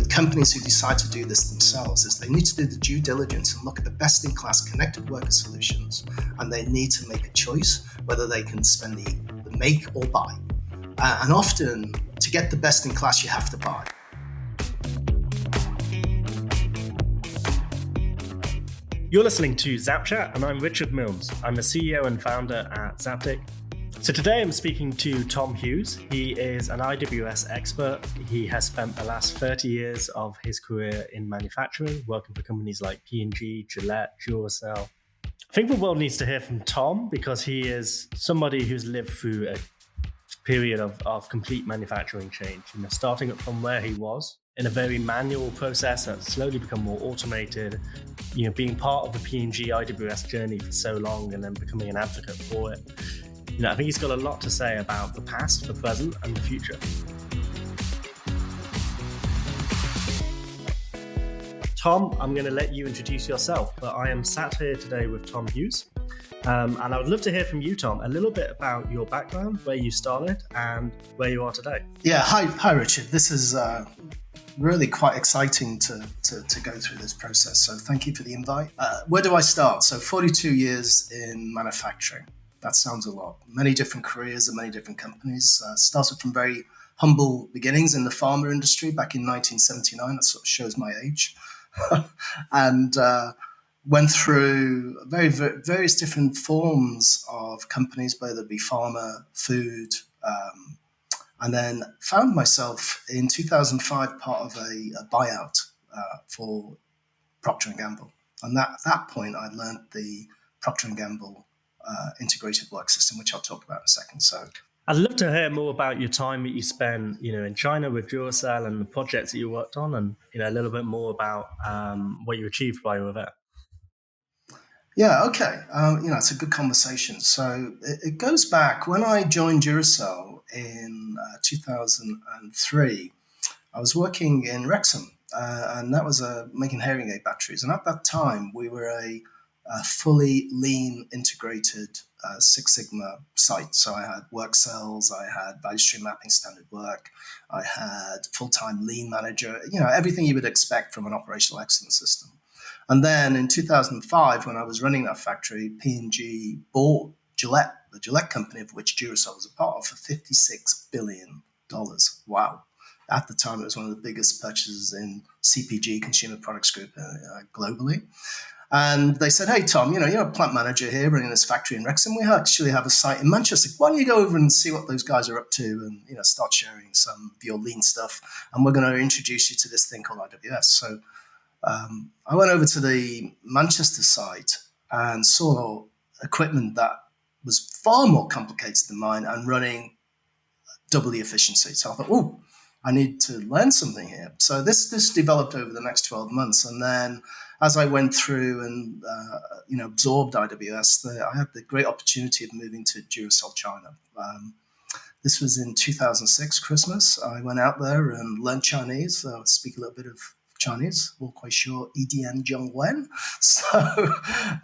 companies who decide to do this themselves is they need to do the due diligence and look at the best-in-class connected worker solutions, and they need to make a choice whether they can spend the make or buy. And often, to get the best-in-class, you have to buy. You're listening to ZapChat, and I'm Richard Milnes. I'm the CEO and founder at ZapTech. So today I'm speaking to Tom Hughes. He is an IWS expert. He has spent the last 30 years of his career in manufacturing, working for companies like P&G, Gillette, Duracell. I think the world needs to hear from Tom because he is somebody who's lived through a period of complete manufacturing change, starting up from where he was in a very manual process that's slowly become more automated, being part of the P&G IWS journey for so long and then becoming an advocate for it. I think he's got a lot to say about the past, the present, and the future. Tom, I'm going to let you introduce yourself, but I am sat here today with Tom Hughes. And I would love to hear from you, Tom, a little bit about your background, where you started, and where you are today. Yeah, hi, Richard. This is really quite exciting to go through this process. So thank you for the invite. Where do I start? So 42 years in manufacturing. That sounds a lot. Many different careers and many different companies. Started from very humble beginnings in the pharma industry back in 1979. That sort of shows my age. And went through various different forms of companies, whether it be pharma, food, and then found myself in 2005 part of a buyout for Procter & Gamble. And at that point, I learned the Procter & Gamble Integrated Work System, which I'll talk about in a second. So I'd love to hear more about your time that you spent, in China with Duracell and the projects that you worked on, and a little bit more about what you achieved while you were there. Yeah, okay. It's a good conversation. So it goes back when I joined Duracell in 2003. I was working in Wrexham, and that was making hearing aid batteries. And at that time, we were a fully lean integrated Six Sigma site. So I had work cells, I had value stream mapping standard work, I had full-time lean manager, everything you would expect from an operational excellence system. And then in 2005, when I was running that factory, P&G bought Gillette, the Gillette company of which Duracell was a part of, for $56 billion. Wow. At the time, it was one of the biggest purchases in CPG, Consumer Products Group, globally. And they said, hey, Tom, you're a plant manager here running this factory in Wrexham. We actually have a site in Manchester. Why don't you go over and see what those guys are up to and, start sharing some of your lean stuff. And we're going to introduce you to this thing called IWS. So I went over to the Manchester site and saw equipment that was far more complicated than mine and running double the efficiency. So I thought, I need to learn something here. So this developed over the next 12 months. And then as I went through and absorbed IWS, I had the great opportunity of moving to Duracell China. This was in 2006, Christmas. I went out there and learned Chinese. I speak a little bit of Chinese, not quite sure, Edian Zhongwen. So,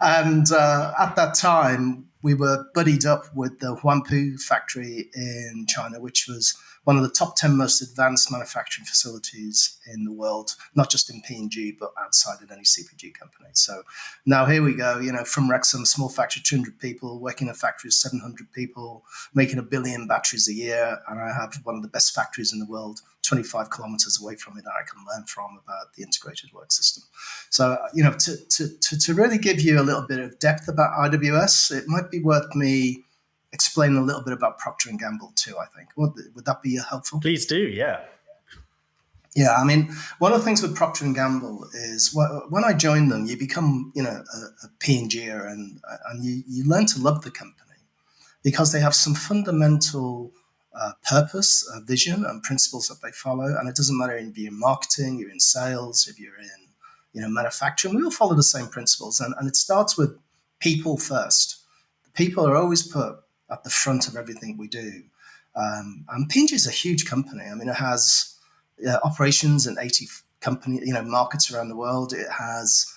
and at that time, we were buddied up with the Huanpu factory in China, which was one of the top 10 most advanced manufacturing facilities in the world, not just in P&G, but outside of any CPG company. So now here we go, from Wrexham, small factory, 200 people, working in a factory of 700 people, making 1 billion batteries a year. And I have one of the best factories in the world, 25 kilometers away from me, that I can learn from about the integrated work system. So, to really give you a little bit of depth about IWS, it might be worth me explain a little bit about Procter & Gamble too, I think. Would that be helpful? Please do, yeah. Yeah, one of the things with Procter & Gamble is when I joined them, you become, a P&Ger and you learn to love the company because they have some fundamental purpose, vision and principles that they follow. And it doesn't matter if you're in marketing, you're in sales, if you're in, manufacturing, we all follow the same principles. And it starts with people first. The people are always put at the front of everything we do. And P&G is a huge company. It has operations in 80 markets around the world. It has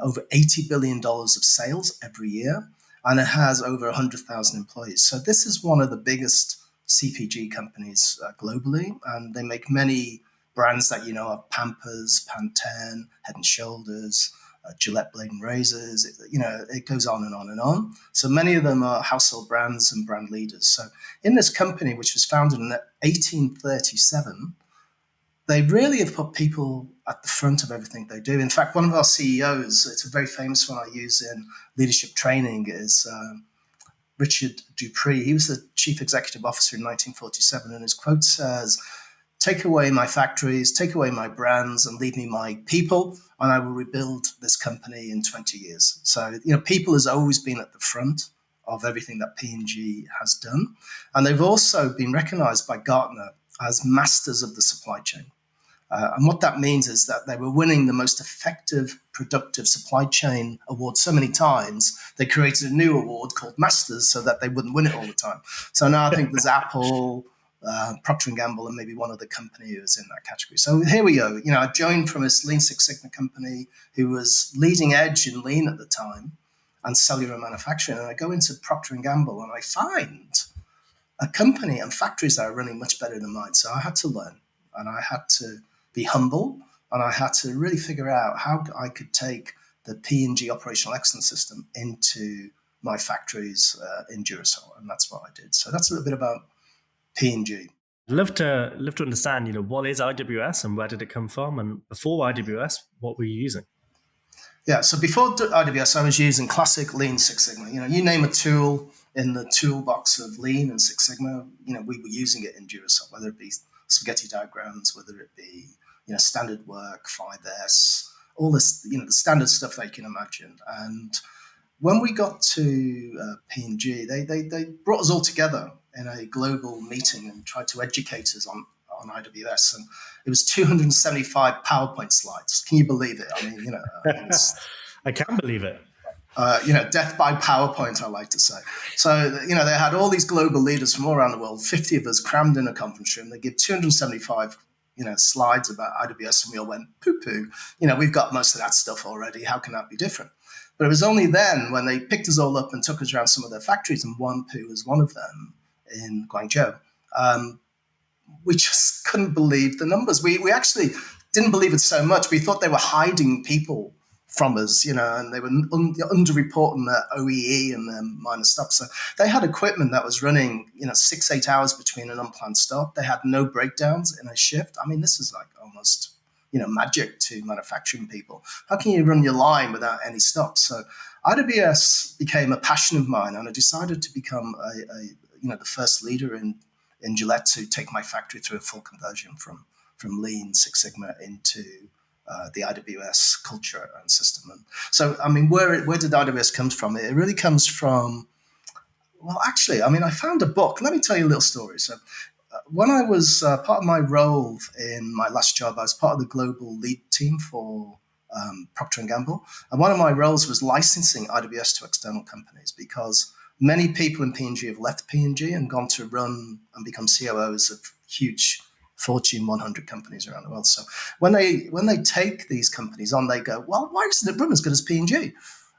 over $80 billion of sales every year, and it has over 100,000 employees. So this is one of the biggest CPG companies globally, and they make many brands that you know are Pampers, Pantene, Head and Shoulders, Gillette blade and razors. It goes on and on and on. So many of them are household brands and brand leaders. So in this company, which was founded in 1837, they really have put people at the front of everything they do. In fact, one of our CEOs, it's a very famous one I use in leadership training, is Richard Dupree. He was the chief executive officer in 1947, and his quote says, "Take away my factories, take away my brands, and leave me my people, and I will rebuild this company in 20 years." So, people has always been at the front of everything that P&G has done. And they've also been recognized by Gartner as masters of the supply chain. And what that means is that they were winning the most effective, productive supply chain award so many times, they created a new award called Masters so that they wouldn't win it all the time. So now I think there's Apple, Procter & Gamble, and maybe one other company who is in that category. So here we go. I joined from this Lean Six Sigma company who was leading edge in Lean at the time and cellular manufacturing. And I go into Procter & Gamble and I find a company and factories that are running much better than mine. So I had to learn and I had to be humble, and I had to really figure out how I could take the P&G operational excellence system into my factories in Duracell, and that's what I did. So that's a little bit about P&G. I'd love to understand, what is IWS and where did it come from? And before IWS, what were you using? Yeah, so before IWS, I was using classic Lean Six Sigma. You name a tool in the toolbox of Lean and Six Sigma, we were using it in Duracell, whether it be spaghetti diagrams, whether it be standard work, 5S, all this, the standard stuff they can imagine. And when we got to P&G, they brought us all together in a global meeting and tried to educate us on IWS. And it was 275 PowerPoint slides. Can you believe it? I mean, I can believe it. Death by PowerPoint, I like to say. So, they had all these global leaders from all around the world, 50 of us crammed in a conference room. They give 275 slides about IWS, and we all went, poo-poo. We've got most of that stuff already. How can that be different? But it was only then when they picked us all up and took us around some of their factories, and Wanpu was one of them in Guangzhou. We just couldn't believe the numbers. We actually didn't believe it so much. We thought they were hiding people from us, and they were underreporting their OEE and their minor stops. So they had equipment that was running, 6-8 hours between an unplanned stop. They had no breakdowns in a shift. I mean, this is like almost, magic to manufacturing people. How can you run your line without any stops? So IWS became a passion of mine, and I decided to become the first leader in Gillette to take my factory through a full conversion from Lean Six Sigma into the IWS culture and system. And so, I mean, where did IWS come from? It really comes from, well, actually, I mean, I found a book. Let me tell you a little story. So when I was part of my role in my last job, I was part of the global lead team for Procter & Gamble. And one of my roles was licensing IWS to external companies because many people in P&G have left P&G and gone to run and become COOs of huge Fortune 100 companies around the world. So when they take these companies on, they go, well, why isn't it run as good as P&G?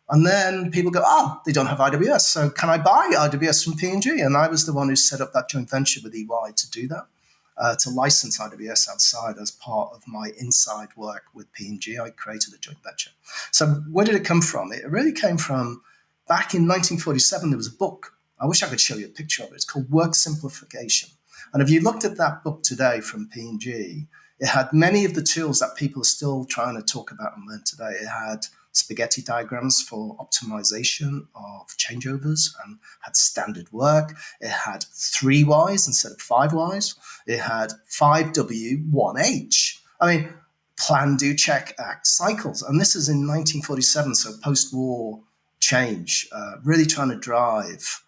And then people go, they don't have IWS. So can I buy IWS from P&G? And I was the one who set up that joint venture with EY to do that, to license IWS outside as part of my inside work with P&G. I created a joint venture. So where did it come from? It really came from back in 1947, there was a book. I wish I could show you a picture of it. It's called Work Simplification. And if you looked at that book today from P&G, it had many of the tools that people are still trying to talk about and learn today. It had spaghetti diagrams for optimization of changeovers and had standard work. It had 3 Ys instead of 5 Ys. It had 5W, 1H. I mean, plan, do, check, act, cycles. And this is in 1947, so post-war change, really trying to drive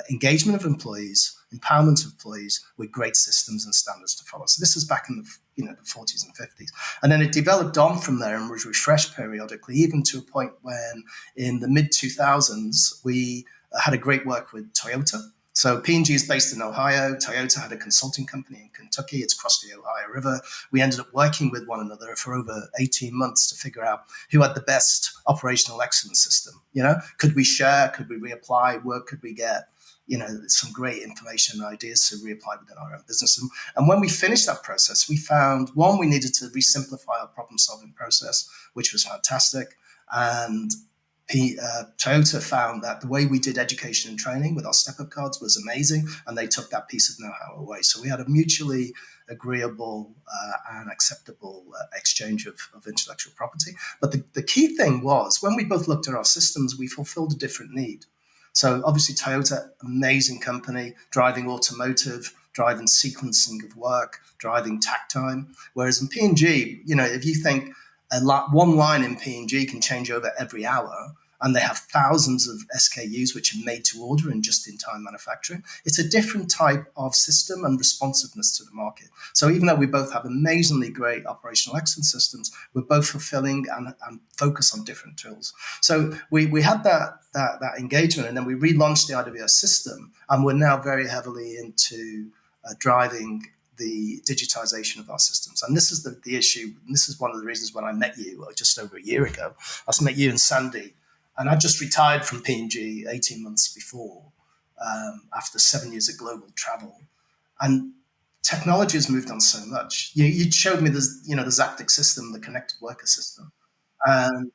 engagement of employees, empowerment of employees with great systems and standards to follow. So this is back in the 40s and 50s. And then it developed on from there and was refreshed periodically, even to a point when in the mid-2000s, we had a great work with Toyota. So P&G is based in Ohio. Toyota had a consulting company in Kentucky. It's across the Ohio River. We ended up working with one another for over 18 months to figure out who had the best operational excellence system. Could we share? Could we reapply? Where could we get some great information and ideas to reapply within our own business. And when we finished that process, we found, one, we needed to re-simplify our problem-solving process, which was fantastic. And Toyota found that the way we did education and training with our step-up cards was amazing, and they took that piece of know-how away. So we had a mutually agreeable and acceptable exchange of intellectual property. But the key thing was, when we both looked at our systems, we fulfilled a different need. So obviously Toyota, amazing company, driving automotive, driving sequencing of work, driving takt time. Whereas in P&G, if you think one line in P&G can change over every hour, and they have thousands of SKUs which are made to order in just-in-time manufacturing. It's a different type of system and responsiveness to the market. So even though we both have amazingly great operational excellence systems, we're both fulfilling and focus on different tools. So we had that engagement, and then we relaunched the IWS system, and we're now very heavily into driving the digitization of our systems. And this is the issue. And this is one of the reasons when I met you just over a year ago. I met you and Sandy, and I just retired from P&G 18 months before, after 7 years of global travel. And technology has moved on so much. You showed me the ZapTech system, the connected worker system. And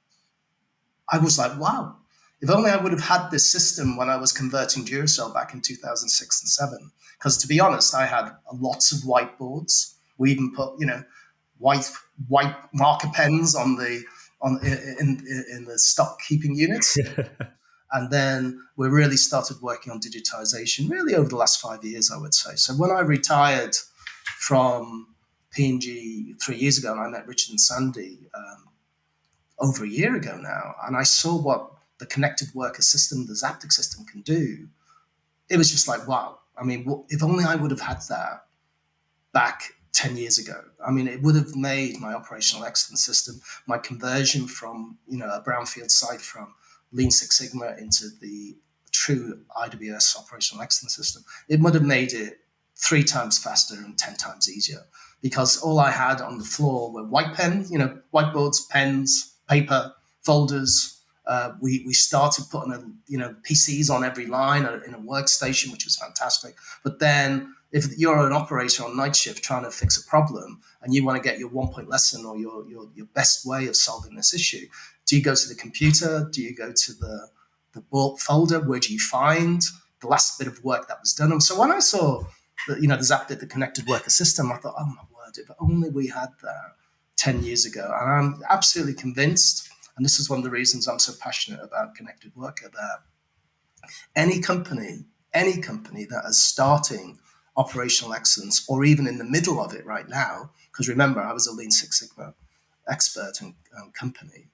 I was like, wow, if only I would have had this system when I was converting Duracell back in 2006 and 7. Because to be honest, I had lots of whiteboards. We even put, white marker pens in the stock keeping units. And then we really started working on digitization really over the last 5 years, I would say. So when I retired from P&G 3 years ago, and I met Richard and Sandy over a year ago now, and I saw what the connected worker system, the ZapTech system can do, it was just like, wow. I mean, if only I would have had that back 10 years ago. I mean, it would have made my operational excellence system, my conversion from, a brownfield site from Lean Six Sigma into the true IWS operational excellence system. It would have made it 3 times faster and 10 times easier, because all I had on the floor were white pens, whiteboards, pens, paper, folders. We started putting PCs on every line in a workstation, which was fantastic. But then if you're an operator on night shift trying to fix a problem and you want to get your 1-point lesson or your best way of solving this issue, do you go to the computer? Do you go to the bulk folder? Where do you find the last bit of work that was done? And so when I saw the ZapTech, the connected worker system, I thought, oh my word, if only we had that 10 years ago. And I'm absolutely convinced, and this is one of the reasons I'm so passionate about connected worker, that any company that is starting operational excellence, or even in the middle of it right now, because remember, I was a Lean Six Sigma expert and company,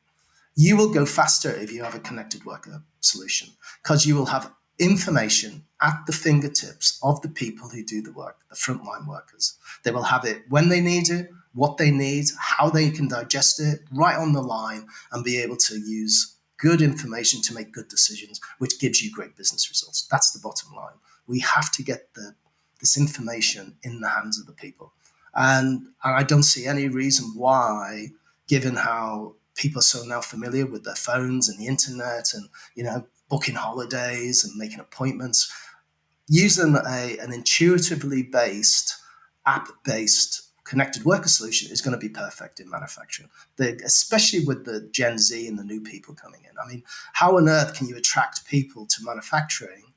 you will go faster if you have a connected worker solution, because you will have information at the fingertips of the people who do the work, the frontline workers. They will have it when they need it, what they need, how they can digest it, right on the line, and be able to use good information to make good decisions, which gives you great business results. That's the bottom line. We have to get this information in the hands of the people. And I don't see any reason why, given how people are so now familiar with their phones and the internet and, booking holidays and making appointments, using an intuitively based, app-based connected worker solution is going to be perfect in manufacturing, especially with the Gen Z and the new people coming in. I mean, how on earth can you attract people to manufacturing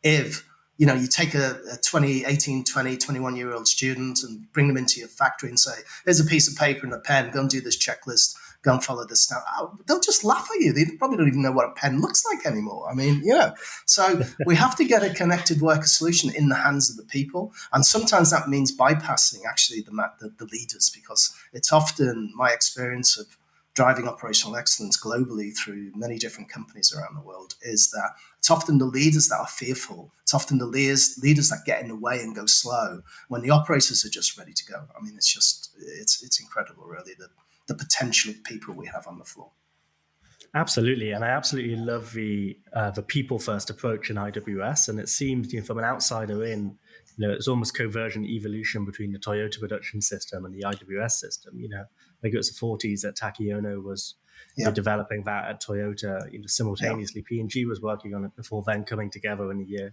if you take a 18, 20, 21-year-old student and bring them into your factory and say, here's a piece of paper and a pen, go and do this checklist, go and follow this now. They'll just laugh at you. They probably don't even know what a pen looks like anymore. I mean, so we have to get a connected worker solution in the hands of the people. And sometimes that means bypassing actually the leaders, because it's often my experience of driving operational excellence globally through many different companies around the world is that it's often the leaders that are fearful. It's often the leaders that get in the way and go slow when the operators are just ready to go. I mean, it's incredible, really, the potential of people we have on the floor. Absolutely, and I absolutely love the people first approach in IWS. And it seems, from an outsider in, it's almost convergent evolution between the Toyota production system and the IWS system. I think it was the 40s that Taki Ono was developing that at Toyota. Simultaneously, P&G was working on it before then coming together in the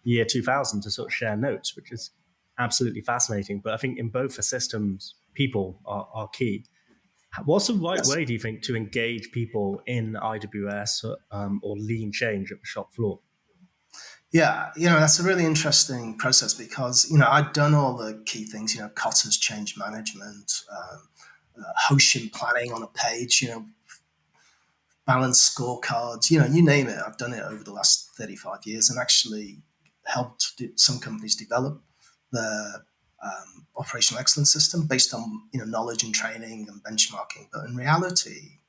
year 2000 to sort of share notes, which is absolutely fascinating. But I think in both the systems, people are key. What's the right way, do you think, to engage people in IWS or lean change at the shop floor? Yeah, that's a really interesting process because, I'd done all the key things, Kotter's change management, Hoshin planning on a page, balanced scorecards, you name it. I've done it over the last 35 years and actually helped some companies develop their operational excellence system based on, knowledge and training and benchmarking. But in reality,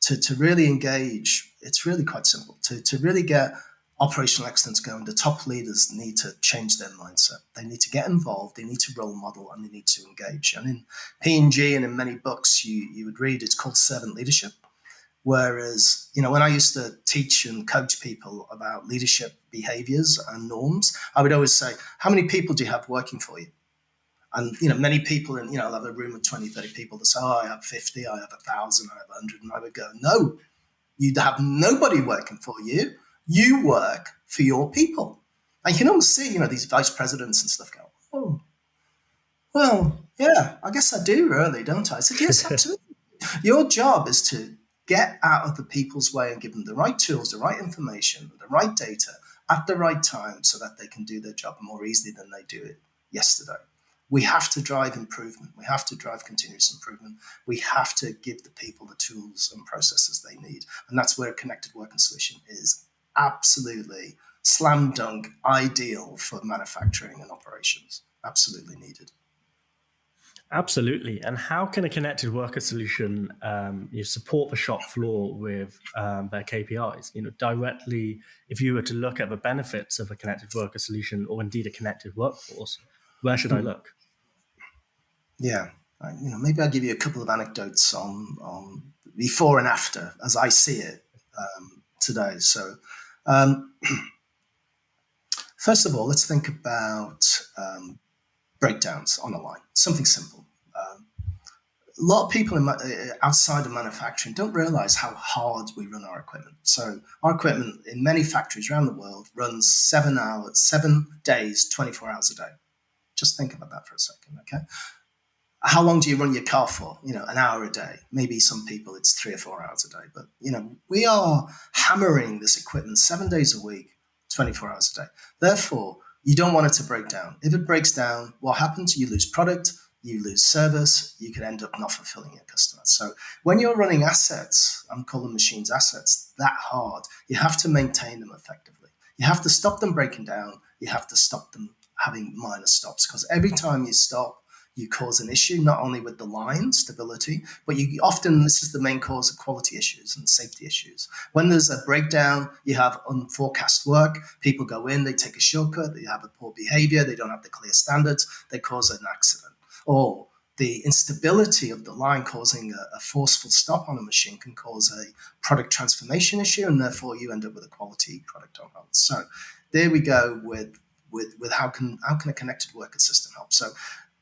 to really engage, it's really quite simple. To really get operational excellence going, the top leaders need to change their mindset. They need to get involved, they need to role model, and they need to engage. And in P&G and in many books you would read, it's called servant leadership. Whereas, when I used to teach and coach people about leadership behaviors and norms, I would always say, how many people do you have working for you? And, many people, I'll have a room of 20, 30 people that say, oh, I have 50, I have 1,000, I have 100. And I would go, no, you have nobody working for you. You work for your people. And you can almost see, these vice presidents and stuff go, oh, well, yeah, I guess I do really, don't I? I said, yes, absolutely. Your job is to get out of the people's way and give them the right tools, the right information, the right data at the right time so that they can do their job more easily than they do it yesterday. We have to drive improvement. We have to drive continuous improvement. We have to give the people the tools and processes they need. And that's where a connected working solution is absolutely slam dunk ideal for manufacturing and operations. Absolutely needed. Absolutely. And how can a connected worker solution support the shop floor with their KPIs? Directly, if you were to look at the benefits of a connected worker solution or indeed a connected workforce, where should I look? Yeah. Maybe I'll give you a couple of anecdotes on before and after as I see it today. So first of all, let's think about breakdowns on a line, something simple. A lot of people outside of manufacturing don't realize how hard we run our equipment. So our equipment in many factories around the world runs 7 days, 24 hours a day. Just think about that for a second, okay? How long do you run your car for? An hour a day. Maybe some people it's 3 or 4 hours a day. But, we are hammering this equipment 7 days a week, 24 hours a day. Therefore, you don't want it to break down. If it breaks down, what happens? You lose product, you lose service, you could end up not fulfilling your customers. So when you're running assets, I'm calling machines assets, that hard, you have to maintain them effectively. You have to stop them breaking down. You have to stop them having minor stops, because every time you stop, you cause an issue, not only with the line stability, but this is the main cause of quality issues and safety issues. When there's a breakdown, you have unforecast work. People go in, they take a shortcut, they have a poor behavior, they don't have the clear standards, they cause an accident. Or the instability of the line causing a forceful stop on a machine can cause a product transformation issue, and therefore you end up with a quality product on hold. So there we go with how can a connected worker system help. So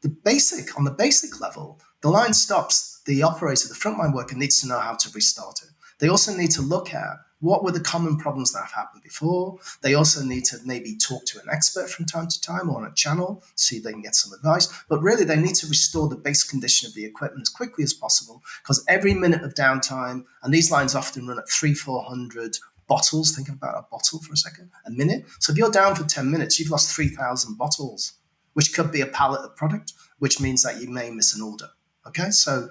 on the basic level, the line stops, the operator, the frontline worker needs to know how to restart it. They also need to look at what were the common problems that have happened before. They also need to maybe talk to an expert from time to time or on a channel, see if they can get some advice. But really, they need to restore the base condition of the equipment as quickly as possible, because every minute of downtime, and these lines often run at 300-400 bottles. Think about a bottle for a second, a minute. So if you're down for 10 minutes, you've lost 3,000 bottles, which could be a pallet of product, which means that you may miss an order. Okay, so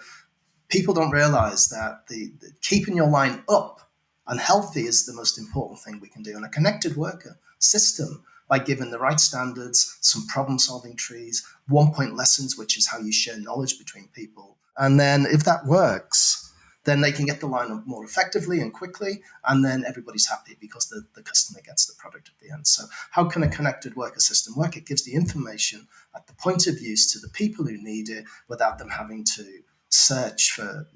people don't realize that the keeping your line up and healthy is the most important thing we can do. And a connected worker system, by giving the right standards, some problem-solving trees, one-point lessons, which is how you share knowledge between people. And then if that works, then they can get the line up more effectively and quickly, and then everybody's happy because the customer gets the product at the end. So how can a connected worker system work? It gives the information at the point of use to the people who need it without them having to search for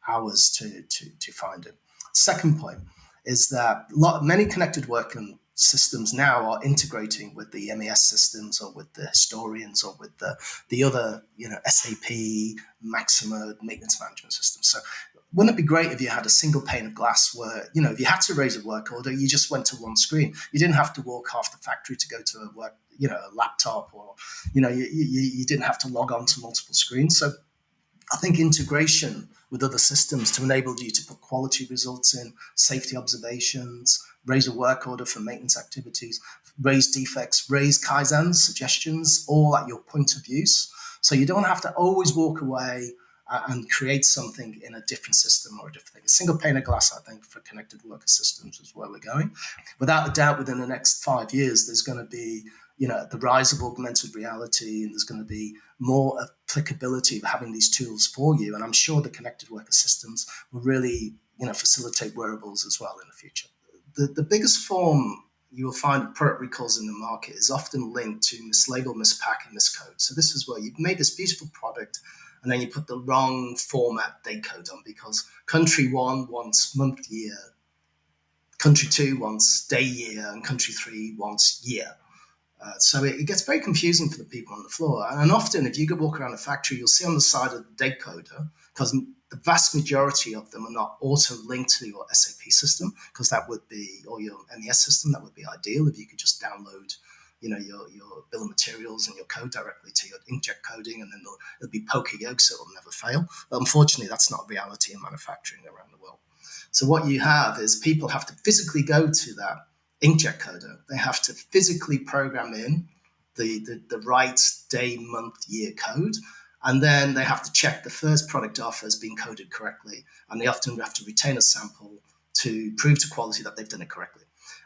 hours to find it. Second point is that many connected working systems now are integrating with the MES systems or with the historians or with the other, SAP, Maximo maintenance management systems. So wouldn't it be great if you had a single pane of glass where, if you had to raise a work order, you just went to one screen. You didn't have to walk half the factory to go to a work, a laptop, or, you didn't have to log on to multiple screens. So I think integration with other systems to enable you to put quality results in, safety observations, raise a work order for maintenance activities, raise defects, raise Kaizens, suggestions, all at your point of use. So you don't have to always walk away and create something in a different system or a different thing. A single pane of glass, I think, for connected worker systems is where we're going. Without a doubt, within the next 5 years, there's going to be the rise of augmented reality, and there's going to be more applicability of having these tools for you. And I'm sure the connected worker systems will really, facilitate wearables as well in the future. The biggest form you will find of product recalls in the market is often linked to mislabel, mispack, and miscode. So this is where you've made this beautiful product and then you put the wrong format date code on because country 1 wants month, year, country 2 wants day, year, and country 3 wants year. So it gets very confusing for the people on the floor. And often, if you go walk around a factory, you'll see on the side of the date coder, because the vast majority of them are not auto-linked to your SAP system, because that would be, or your MES system, that would be ideal if you could just download, your bill of materials and your code directly to your inkjet coding, and then it'll be poker yolk, so it'll never fail. But unfortunately, that's not reality in manufacturing around the world. So what you have is people have to physically go to that inkjet coder. They have to physically program in the right day, month, year code. And then they have to check the first product off as being coded correctly. And they often have to retain a sample to prove to quality that they've done it correctly.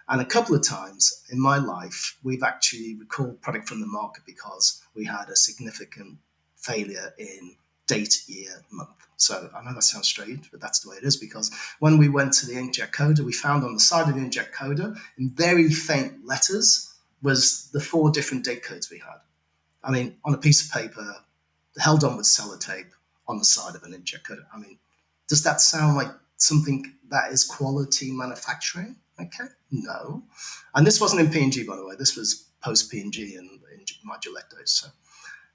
And a couple of times in my life, we've actually recalled product from the market because we had a significant failure in date, year, month. So I know that sounds strange, but that's the way it is, because when we went to the inkjet coder, we found on the side of the inkjet coder, in very faint letters, was the 4 different date codes we had. I mean, on a piece of paper, held on with sellotape on the side of an inkjet coder. I mean, does that sound like something that is quality manufacturing? Okay, no. And this wasn't in P&G, by the way. This was post P&G in my Gillette days. So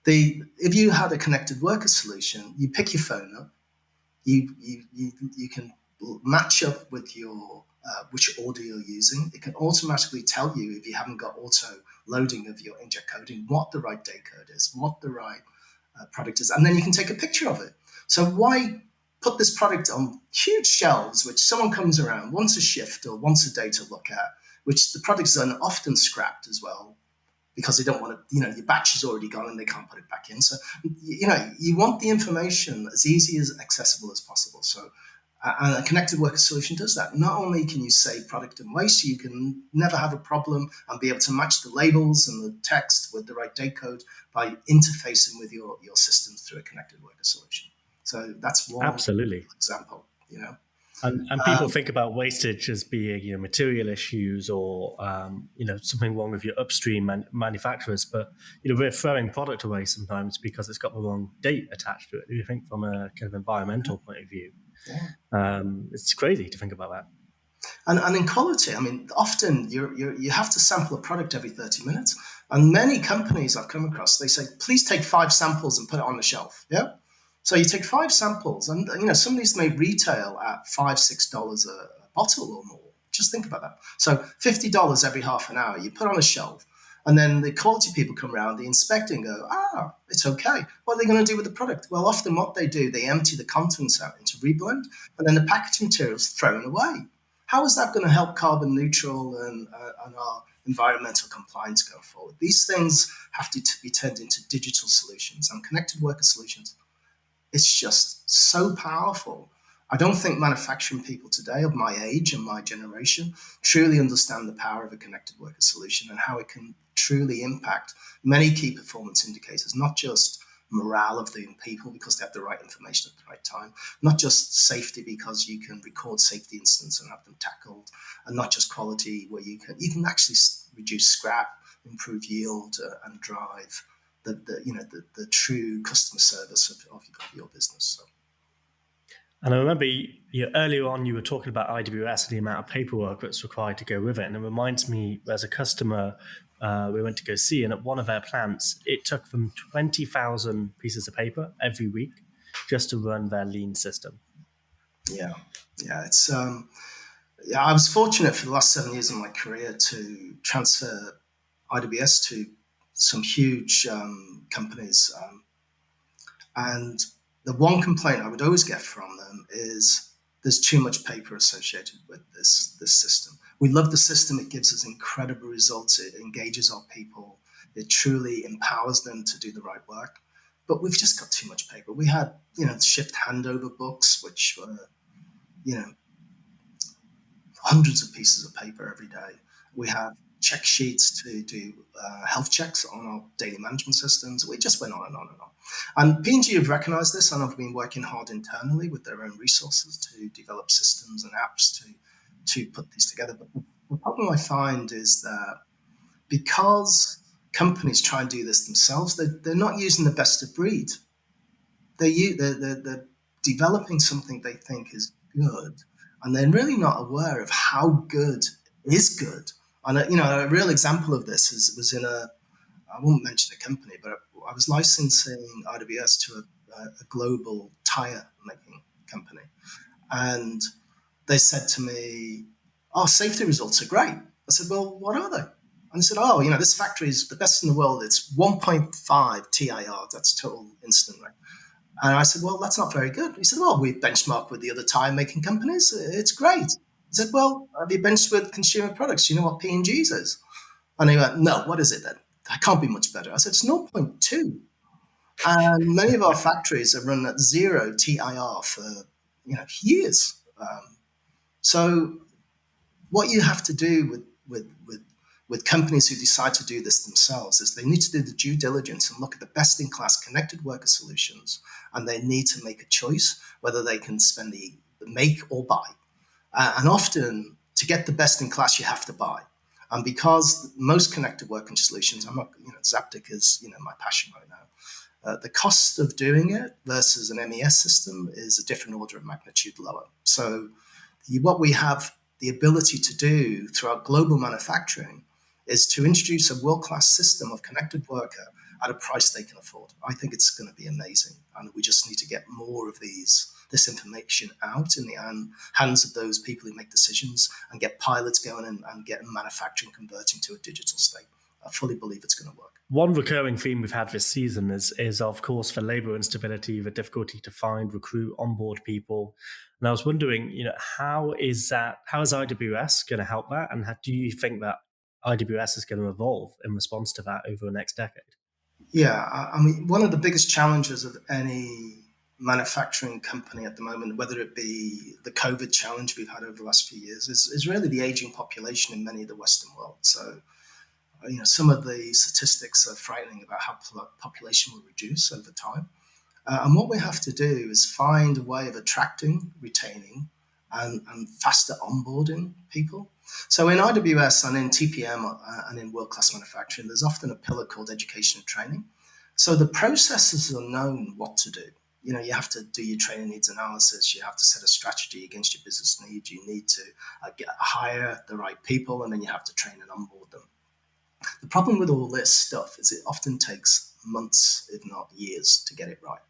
if you had a connected worker solution, you pick your phone up, you can match up with your which order you're using. It can automatically tell you, if you haven't got auto loading of your inkjet coding, what the right date code is, what the right product is, and then you can take a picture of it. So why put this product on huge shelves, which someone comes around once a shift or once a day to look at, which the products are often scrapped as well, because they don't want to, your batch is already gone and they can't put it back in. So, you want the information as easy as accessible as possible. So, and a connected worker solution does that. Not only can you save product and waste, you can never have a problem and be able to match the labels and the text with the right date code by interfacing with your systems through a connected worker solution. So that's one Absolutely example, And people think about wastage as being, material issues or, something wrong with your upstream manufacturers. But, we're throwing product away sometimes because it's got the wrong date attached to it. You think from a kind of environmental point of view, it's crazy to think about that. And in quality, I mean, often you have to sample a product every 30 minutes. And many companies I've come across, they say, please take 5 samples and put it on the shelf. Yeah. So you take 5 samples, and some of these may retail at $5-6 a bottle or more. Just think about that. So $50 every half an hour, you put on a shelf, and then the quality people come around, they inspect and go, it's okay. What are they going to do with the product? Well, often what they do, they empty the contents out into reblend, and then the packaging material is thrown away. How is that going to help carbon neutral and our environmental compliance going forward? These things have to be turned into digital solutions and connected worker solutions. It's just so powerful. I don't think manufacturing people today of my age and my generation truly understand the power of a connected worker solution and how it can truly impact many key performance indicators, not just morale of the people because they have the right information at the right time, not just safety because you can record safety incidents and have them tackled, and not just quality where you can actually reduce scrap, improve yield, and drive the true customer service of your business. So. And I remember earlier on you were talking about IWS and the amount of paperwork that's required to go with it. And it reminds me, as a customer, we went to go see, and at one of their plants, it took them 20,000 pieces of paper every week just to run their lean system. Yeah, yeah. Yeah. I was fortunate for the last 7 years of my career to transfer IWS to some huge companies, and the one complaint I would always get from them is there's too much paper associated with this system. We love the system; it gives us incredible results. It engages our people. It truly empowers them to do the right work. But we've just got too much paper. We had, shift handover books, which were, you know, hundreds of pieces of paper every day. We have check sheets to do health checks on our daily management systems. We just went on and on and on. And P&G have recognized this and have been working hard internally with their own resources to develop systems and apps to put these together. But the problem I find is that because companies try and do this themselves, they're not using the best of breed. They're developing something they think is good, and they're really not aware of how good is good. And a real example of this was in I won't mention a company, but I was licensing IWS to a global tire making company, and they said to me, "Our safety results are great." I said, "Well, what are they?" And they said, "Oh, this factory is the best in the world. It's 1.5 TIR, that's total incident rate." And I said, "Well, that's not very good." He said, "Well, we benchmark with the other tire making companies. It's great." I said, "Well, have you benched with consumer products? You know what P&G's is?" And he went, "No, what is it then? That can't be much better." I said, "It's zero point 0.2." And many of our factories have run at 0 TIR for years. So what you have to do with companies who decide to do this themselves is they need to do the due diligence and look at the best-in-class connected worker solutions, and they need to make a choice whether they can spend the make or buy. And often, to get the best in class, you have to buy. And because most connected working solutions, I'm not, Zaptic is, my passion right now. The cost of doing it versus an MES system is a different order of magnitude lower. So what we have the ability to do through our global manufacturing is to introduce a world-class system of connected worker at a price they can afford. I think it's going to be amazing, and we just need to get more of this information out in the hands of those people who make decisions and get pilots going and get manufacturing converting to a digital state. I fully believe it's going to work. One recurring theme we've had this season is of course, for labor instability, the difficulty to find, recruit, onboard people. And I was wondering, how is IWS going to help that? And do you think that IWS is going to evolve in response to that over the next decade? Yeah, I mean, one of the biggest challenges of any manufacturing company at the moment, whether it be the COVID challenge we've had over the last few years, is really the aging population in many of the Western world. So, some of the statistics are frightening about how population will reduce over time. And what we have to do is find a way of attracting, retaining, and faster onboarding people. So in IWS and in TPM and in world-class manufacturing, there's often a pillar called education and training. So the processes are known what to do. You have to do your training needs analysis. You have to set a strategy against your business needs. You need to hire the right people, and then you have to train and onboard them. The problem with all this stuff is it often takes months, if not years, to get it right.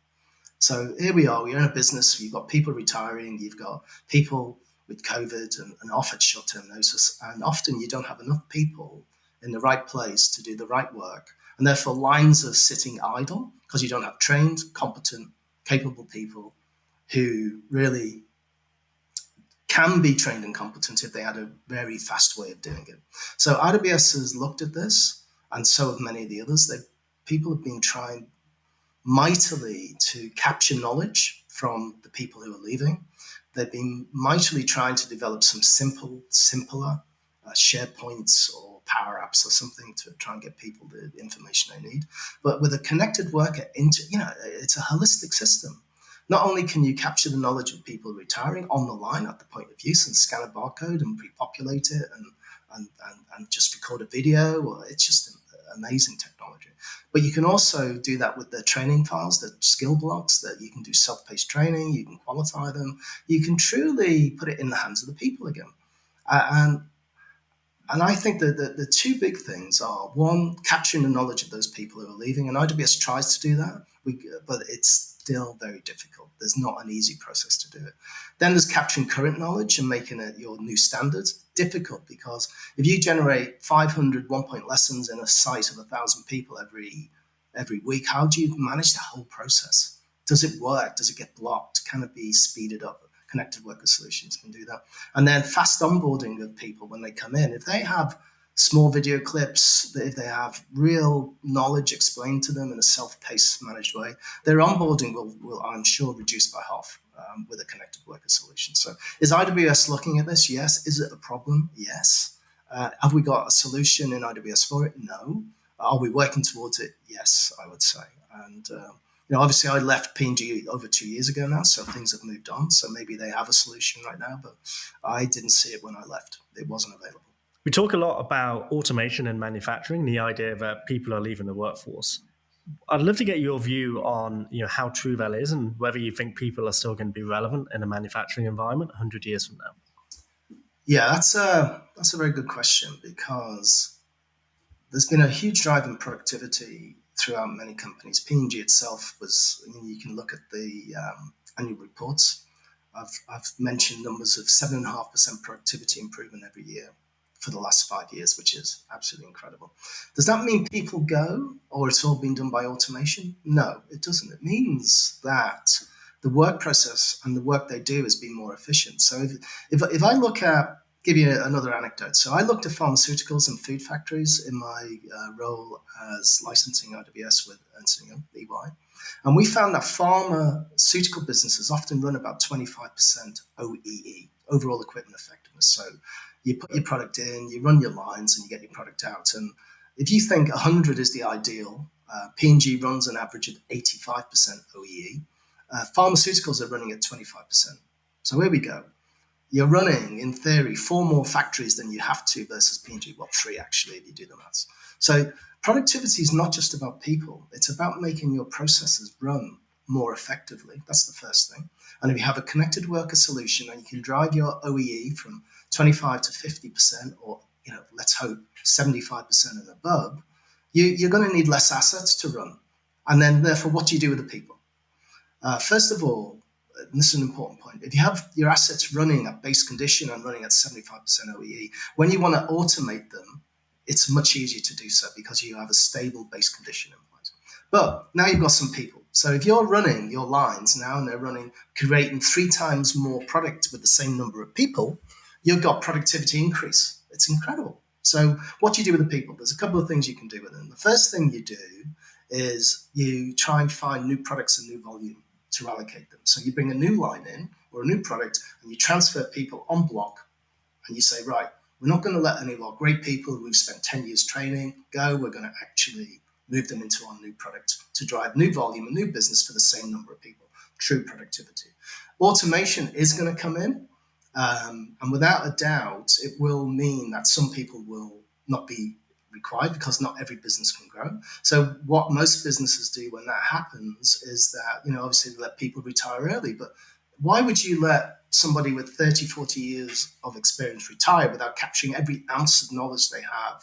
So here we are, we're in a business, you've got people retiring, you've got people with COVID and offered short-term notice, and often you don't have enough people in the right place to do the right work. And therefore lines are sitting idle because you don't have trained, competent, capable people who really can be trained and competent if they had a very fast way of doing it. So IWS has looked at this, and so have many of the others. People have been trying mightily to capture knowledge from the people who are leaving. They've been mightily trying to develop some simpler SharePoints or Power Apps or something to try and get people the information they need. But with a connected worker, it's a holistic system. Not only can you capture the knowledge of people retiring on the line at the point of use and scan a barcode and pre-populate it and just record a video, it's just amazing technology. But you can also do that with the training files, the skill blocks, that you can do self-paced training, you can qualify them, you can truly put it in the hands of the people again. And I think that the two big things are, one, capturing the knowledge of those people who are leaving, and IWS tries to do that, but it's still very difficult. There's not an easy process to do it. Then there's capturing current knowledge and making it your new standards. Difficult, because if you generate 500 one-point lessons in a site of 1,000 people every week, how do you manage the whole process? Does it work? Does it get blocked? Can it be speeded up? Connected Worker Solutions can do that. And then fast onboarding of people when they come in. If they have small video clips, if they have real knowledge explained to them in a self-paced, managed way, their onboarding will I'm sure, reduce by half with a Connected Worker solution. So is IWS looking at this? Yes. Is it a problem? Yes. Have we got a solution in IWS for it? No. Are we working towards it? Yes, I would say. And obviously I left P&G over 2 years ago now, so things have moved on. So maybe they have a solution right now, but I didn't see it when I left. It wasn't available. We talk a lot about automation in manufacturing, the idea that people are leaving the workforce. I'd love to get your view on how true that is, and whether you think people are still going to be relevant in a manufacturing environment 100 years from now. Yeah, that's a very good question, because there's been a huge drive in productivity throughout many companies. P&G itself you can look at the annual reports. I've mentioned numbers of 7.5% productivity improvement every year for the last 5 years, which is absolutely incredible. Does that mean people go, or it's all been done by automation? No, it doesn't. It means that the work process and the work they do has been more efficient. So if I look at, give you another anecdote. So I looked at pharmaceuticals and food factories in my role as licensing IWS with Ernst & Young, EY. And we found that pharmaceutical businesses often run about 25% OEE, overall equipment effectiveness. So you put your product in, you run your lines, and you get your product out. And if you think 100 is the ideal, P&G runs an average of 85% OEE. Pharmaceuticals are running at 25%. So here we go. You're running, in theory, 4 more factories than you have to versus P&G. Well, 3 actually, if you do the maths. So productivity is not just about people. It's about making your processes run more effectively. That's the first thing. And if you have a connected worker solution and you can drive your OEE from 25 to 50%, or let's hope 75% and above, you're going to need less assets to run. And then, therefore, what do you do with the people? First of all, and this is an important point, if you have your assets running at base condition and running at 75% OEE, when you want to automate them, it's much easier to do so because you have a stable base condition in place. But now you've got some people. So if you're running your lines now and they're creating 3 times more product with the same number of people, you've got productivity increase. It's incredible. So what do you do with the people? There's a couple of things you can do with them. The first thing you do is you try and find new products and new volume to allocate them. So you bring a new line in or a new product and you transfer people on block, and you say, right, we're not going to let any of our great people who've spent 10 years training go. We're going to actually move them into our new product to drive new volume and new business for the same number of people. True productivity. Automation is going to come in, and without a doubt, it will mean that some people will not be required because not every business can grow. So what most businesses do when that happens is that, obviously they let people retire early, but why would you let somebody with 30, 40 years of experience retire without capturing every ounce of knowledge they have?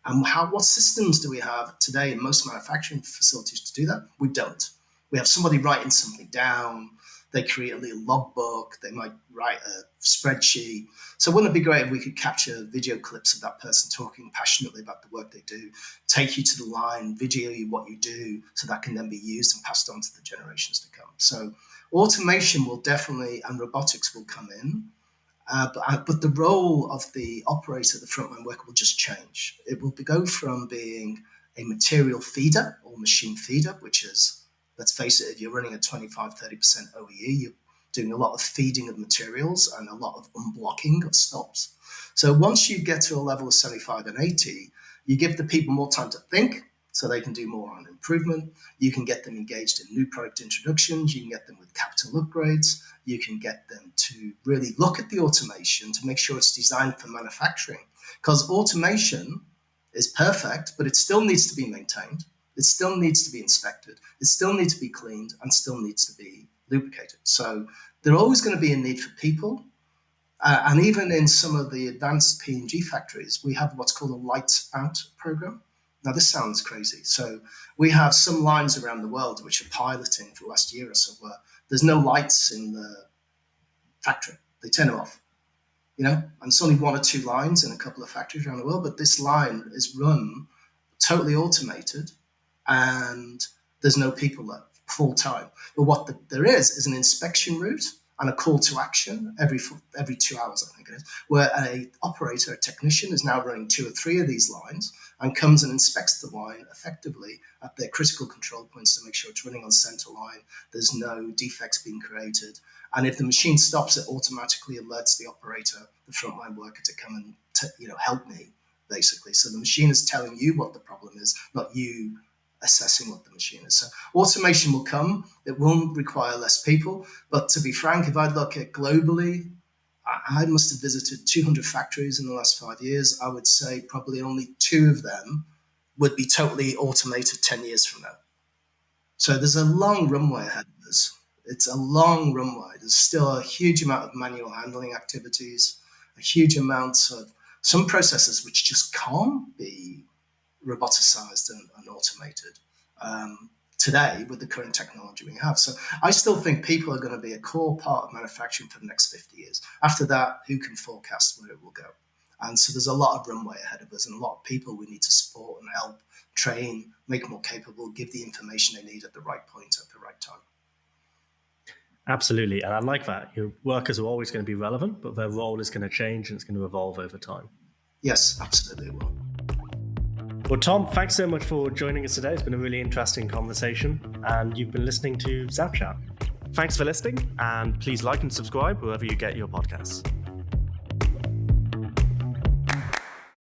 And what systems do we have today in most manufacturing facilities to do that? We don't. We have somebody writing something down. They create a little logbook. They might write a spreadsheet. So wouldn't it be great if we could capture video clips of that person talking passionately about the work they do, take you to the line, video you what you do, so that can then be used and passed on to the generations to come. So automation will definitely, and robotics will come in, but the role of the operator, the frontline worker, will just change. It will go from being a material feeder or machine feeder, which is, let's face it, if you're running at 25, 30% OEE, you're doing a lot of feeding of materials and a lot of unblocking of stops. So once you get to a level of 75 and 80, you give the people more time to think, so they can do more on improvement. You can get them engaged in new product introductions. You can get them with capital upgrades. You can get them to really look at the automation to make sure it's designed for manufacturing. Because automation is perfect, but it still needs to be maintained. It still needs to be inspected. It still needs to be cleaned and still needs to be lubricated. So there's always going to be a need for people. And even in some of the advanced P&G factories, we have what's called a lights out program. Now, this sounds crazy. So we have some lines around the world which are piloting for the last year or so where there's no lights in the factory. They turn them off, and it's only one or two lines in a couple of factories around the world, but this line is run totally automated and there's no people there full time. But what there is an inspection route and a call to action every 2 hours, I think it is, where a operator, a technician is now running 2 or 3 of these lines and comes and inspects the line effectively at their critical control points to make sure it's running on center line, there's no defects being created. And if the machine stops, it automatically alerts the operator, the frontline worker, to come and help me, basically. So the machine is telling you what the problem is, not you assessing what the machine is. So automation will come. It will require less people. But to be frank, if I look at globally, I must have visited 200 factories in the last 5 years. I would say probably only 2 of them would be totally automated 10 years from now. So there's a long runway ahead of us. It's a long runway. There's still a huge amount of manual handling activities, a huge amount of some processes which just can't be roboticized and automated today with the current technology we have. So I still think people are going to be a core part of manufacturing for the next 50 years. After that, who can forecast where it will go? And so there's a lot of runway ahead of us and a lot of people we need to support and help, train, make more capable, give the information they need at the right point at the right time. Absolutely. And I like that. Your workers are always going to be relevant, but their role is going to change and it's going to evolve over time. Yes, absolutely it will. Well, Tom, thanks so much for joining us today. It's been a really interesting conversation, and you've been listening to ZapChat. Thanks for listening, and please like and subscribe wherever you get your podcasts.